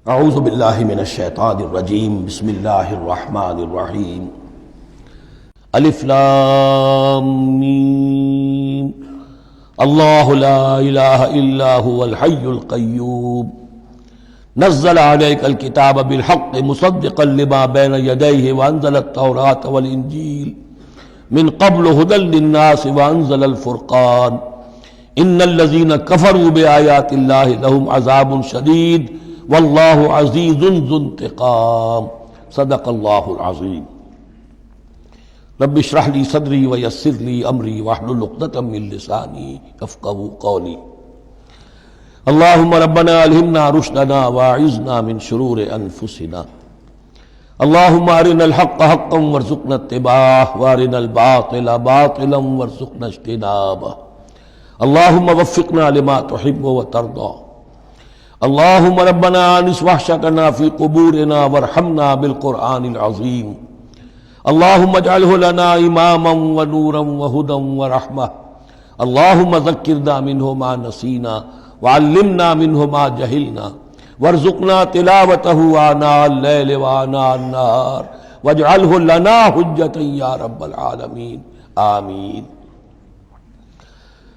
اعوذ باللہ من الشیطان الرجیم بسم اللہ الرحمن الرحیم الف لام میم اللہ لا الہ الا هو الحی القیوم نزل علیک الکتاب بالحق مصدقا لما بین یدیہ وانزل التوراۃ والانجیل من قبل هدى للناس وانزل الفرقان ان الذین کفروا بآیات اللہ لهم عذاب شدید واللہ عزیز ذو انتقام صدق اللہ العظیم رب اشرح لی صدری ویسر لی امری واحلل عقدۃ من لسانی یفقہوا قولی اللہم ربنا الہمنا رشدنا واعذنا من شرور انفسنا اللہم ارنا الحق حقا وارزقنا اتباعہ وارنا الباطل باطلا وارزقنا اجتنابہ اللہم وفقنا لما تحب وترضى اللہم ربنا آنس وحشتنا فی قبورنا وارحمنا بالقرآن العظیم اللہم اجعلہ لنا اماما ونورا وہدا ورحمہ اللہم ذکرنا منہ ما نسینا وعلمنا منہ ما جہلنا وارزقنا تلاوتہ آناء اللیل وآناء النہار واجعلہ لنا حجتا یا رب العالمین آمین۔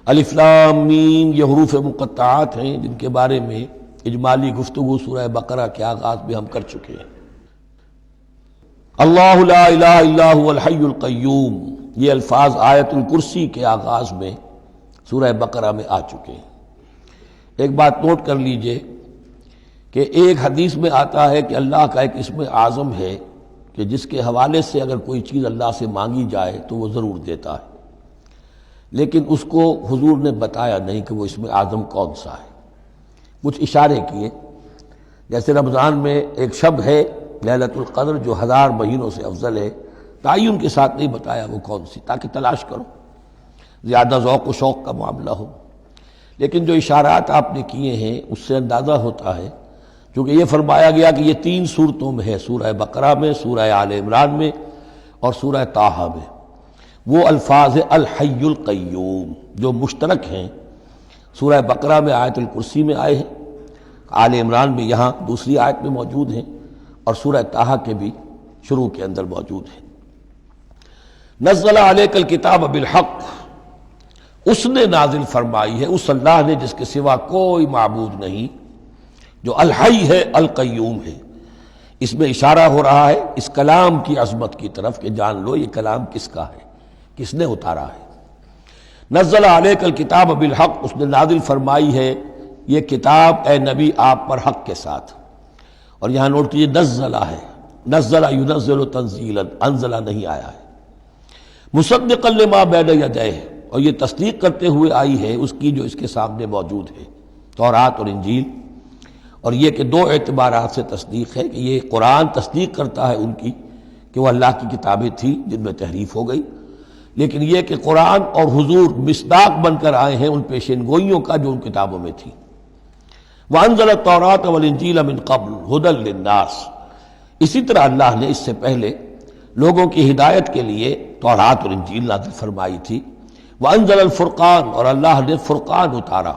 الف لام میم یہ حروف مقطعات ہیں جن کے بارے میں اجمالی گفتگو سورہ بقرہ کے آغاز میں ہم کر چکے ہیں۔ اللہ لا الہ الا هو الحی القیوم یہ الفاظ آیت الکرسی کے آغاز میں سورہ بقرہ میں آ چکے ہیں۔ ایک بات نوٹ کر لیجئے کہ ایک حدیث میں آتا ہے کہ اللہ کا ایک اسم اعظم ہے کہ جس کے حوالے سے اگر کوئی چیز اللہ سے مانگی جائے تو وہ ضرور دیتا ہے، لیکن اس کو حضور نے بتایا نہیں کہ وہ اسم اعظم کون سا ہے۔ کچھ اشارے کیے، جیسے رمضان میں ایک شب ہے لیلۃ القدر جو 1000 مہینوں سے افضل ہے، تعین کے ساتھ نہیں بتایا وہ کون سی، تاکہ تلاش کرو، زیادہ ذوق و شوق کا معاملہ ہو۔ لیکن جو اشارات آپ نے کیے ہیں اس سے اندازہ ہوتا ہے، چونکہ یہ فرمایا گیا کہ یہ 3 صورتوں میں ہے، سورہ بقرہ میں، سورہ آل عمران میں اور سورہ طٰہٰ میں، وہ الفاظ الحی القیوم جو مشترک ہیں، سورہ بقرہ میں آیت الکرسی میں آئے ہیں، آل عمران میں یہاں دوسری آیت میں موجود ہیں، اور سورہ طٰہٰ کے بھی شروع کے اندر موجود ہیں۔ نزل علیک الکتاب بالحق، اس نے نازل فرمائی ہے، اس اللہ نے جس کے سوا کوئی معبود نہیں، جو الحی ہے القیوم ہے۔ اس میں اشارہ ہو رہا ہے اس کلام کی عظمت کی طرف کہ جان لو یہ کلام کس کا ہے، کس نے اتارا ہے۔ نزل علیک الکتاب بالحق، اس نے نازل فرمائی ہے یہ کتاب اے نبی آپ پر حق کے ساتھ، اور یہاں نوٹ کیجیے نزلہ ہے، نزلہ ینزل تنزیلا، انزلہ نہیں آیا ہے۔ مصدقا لما بین یدیہ، اور یہ تصدیق کرتے ہوئے آئی ہے اس کی جو اس کے سامنے موجود ہے، تورات اور انجیل۔ اور یہ کہ 2 اعتبارات سے تصدیق ہے کہ یہ قرآن تصدیق کرتا ہے ان کی کہ وہ اللہ کی کتابیں تھیں جن میں تحریف ہو گئی، لیکن یہ کہ قرآن اور حضور مصداق بن کر آئے ہیں ان پیشین گوئیوں کا جو ان کتابوں میں تھی۔ وَأَنزَلَ التَّوْرَاةَ وَالْإِنجِيلَ مِن قَبْلُ هُدًى لِلنَّاسِ، اسی طرح اللہ نے اس سے پہلے لوگوں کی ہدایت کے لیے تورات اور انجیل نازل فرمائی تھی۔ وَأَنزَلَ الْفُرْقَانَ، اور اللہ نے فرقان اتارا۔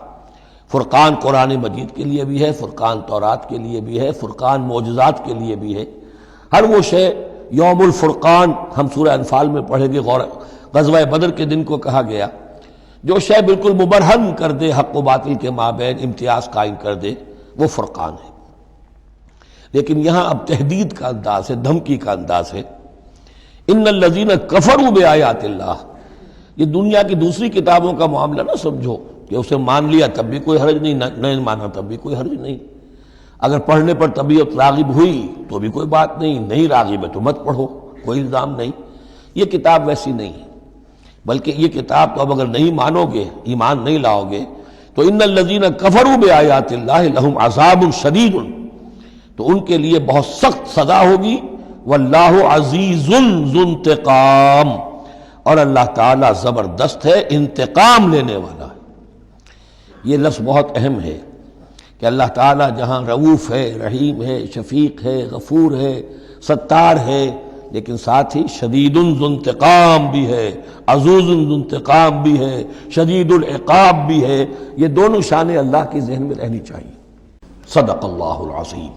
فرقان قرآن مجید کے لیے بھی ہے، فرقان تورات کے لیے بھی ہے، فرقان معجزات کے لیے بھی ہے۔ ہر وہ شے یوم الفرقان ہم سورہ انفال میں پڑھیں گے، غزوہ بدر کے دن کو کہا گیا، جو شے بالکل مبرہن کر دے حق و باطل کے مابین امتیاز قائم کر دے، وہ فرقان ہے۔ لیکن یہاں اب تہدید کا انداز ہے، دھمکی کا انداز ہے۔ ان الذین کفروا بآیات اللہ، یہ دنیا کی دوسری کتابوں کا معاملہ نہ سمجھو کہ اسے مان لیا تب بھی کوئی حرج نہیں، نہیں مانا تب بھی کوئی حرج نہیں، اگر پڑھنے پر طبیعت راغب ہوئی تو بھی کوئی بات نہیں، نہیں راغب ہے تو مت پڑھو، کوئی الزام نہیں۔ یہ کتاب ویسی نہیں ہے، بلکہ یہ کتاب تو اب اگر نہیں مانو گے، ایمان نہیں لاؤ گے تو ان الذین کفروا بآیات اللہ لہم عذاب شدید، تو ان کے لیے بہت سخت سزا ہوگی۔ واللہ عزیز ذو انتقام، اور اللہ تعالیٰ زبردست ہے، انتقام لینے والا ہے۔ یہ لفظ بہت اہم ہے کہ اللہ تعالیٰ جہاں رؤوف ہے، رحیم ہے، شفیق ہے، غفور ہے، ستار ہے، لیکن ساتھ ہی شدید ذو انتقام بھی ہے، عزوز ذو انتقام بھی ہے، شدید العقاب بھی ہے۔ یہ دونوں شانیں اللہ کی ذہن میں رہنی چاہیے۔ صدق اللہ العظیم۔